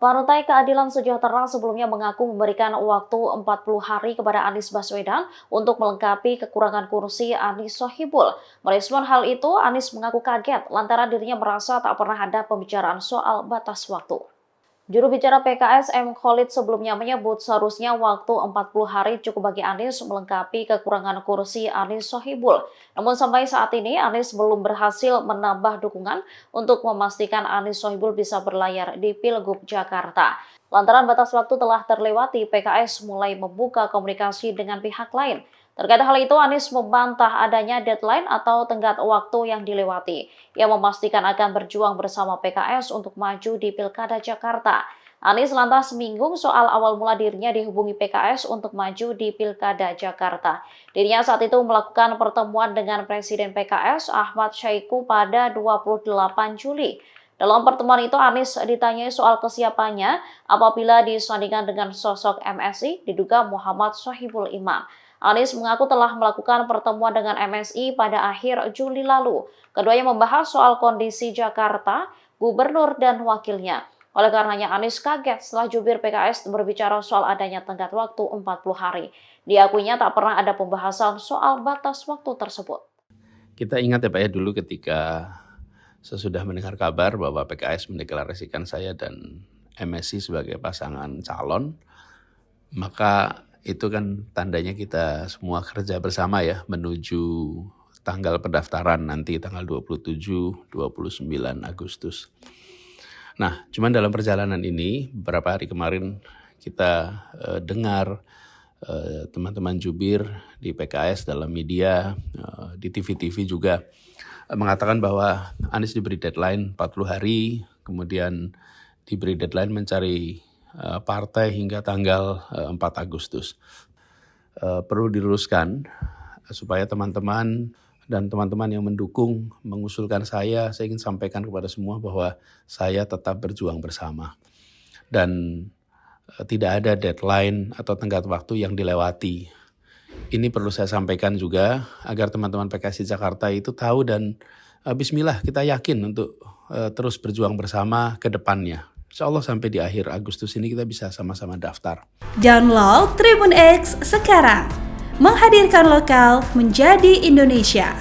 Partai Keadilan Sejahtera sebelumnya mengaku memberikan waktu 40 hari kepada Anies Baswedan untuk melengkapi kekurangan kursi Anies Sohibul. Merespon hal itu, Anies mengaku kaget lantaran dirinya merasa tak pernah ada pembicaraan soal batas waktu. Juru bicara PKS M. Khalid sebelumnya menyebut seharusnya waktu 40 hari cukup bagi Anies melengkapi kekurangan kursi Anies Sohibul. Namun sampai saat ini Anies belum berhasil menambah dukungan untuk memastikan Anies Sohibul bisa berlayar di Pilgub Jakarta. Lantaran batas waktu telah terlewati, PKS mulai membuka komunikasi dengan pihak lain. Terkait hal itu, Anies membantah adanya deadline atau tenggat waktu yang dilewati. Ia memastikan akan berjuang bersama PKS untuk maju di Pilkada Jakarta. Anies lantas menyinggung soal awal mula dirinya dihubungi PKS untuk maju di Pilkada Jakarta. Dirinya saat itu melakukan pertemuan dengan Presiden PKS Ahmad Syahiku pada 28 Juli. Dalam pertemuan itu, Anies ditanyai soal kesiapannya apabila disandingkan dengan sosok MSI, diduga Muhammad Sohibul Iman. Anies mengaku telah melakukan pertemuan dengan MSI pada akhir Juli lalu. Keduanya membahas soal kondisi Jakarta, gubernur dan wakilnya. Oleh karenanya Anies kaget setelah jubir PKS berbicara soal adanya tenggat waktu 40 hari. Diakuinya tak pernah ada pembahasan soal batas waktu tersebut. Kita ingat ya Pak ya, dulu ketika sesudah mendengar kabar bahwa PKS mendeklarasikan saya dan MSI sebagai pasangan calon, maka itu kan tandanya kita semua kerja bersama ya menuju tanggal pendaftaran nanti tanggal 27-29 Agustus. Nah, cuman dalam perjalanan ini beberapa hari kemarin kita dengar teman-teman jubir di PKS dalam media, di TV-TV juga mengatakan bahwa Anies diberi deadline 40 hari, kemudian diberi deadline mencari partai hingga tanggal 4 Agustus. Perlu diluruskan supaya teman-teman dan teman-teman yang mendukung mengusulkan saya ingin sampaikan kepada semua bahwa saya tetap berjuang bersama. Dan tidak ada deadline atau tenggat waktu yang dilewati. Ini perlu saya sampaikan juga agar teman-teman PKS di Jakarta itu tahu dan bismillah kita yakin untuk terus berjuang bersama ke depannya. Insya Allah sampai di akhir Agustus ini kita bisa sama-sama daftar. Download Tribun X sekarang, menghadirkan lokal menjadi Indonesia.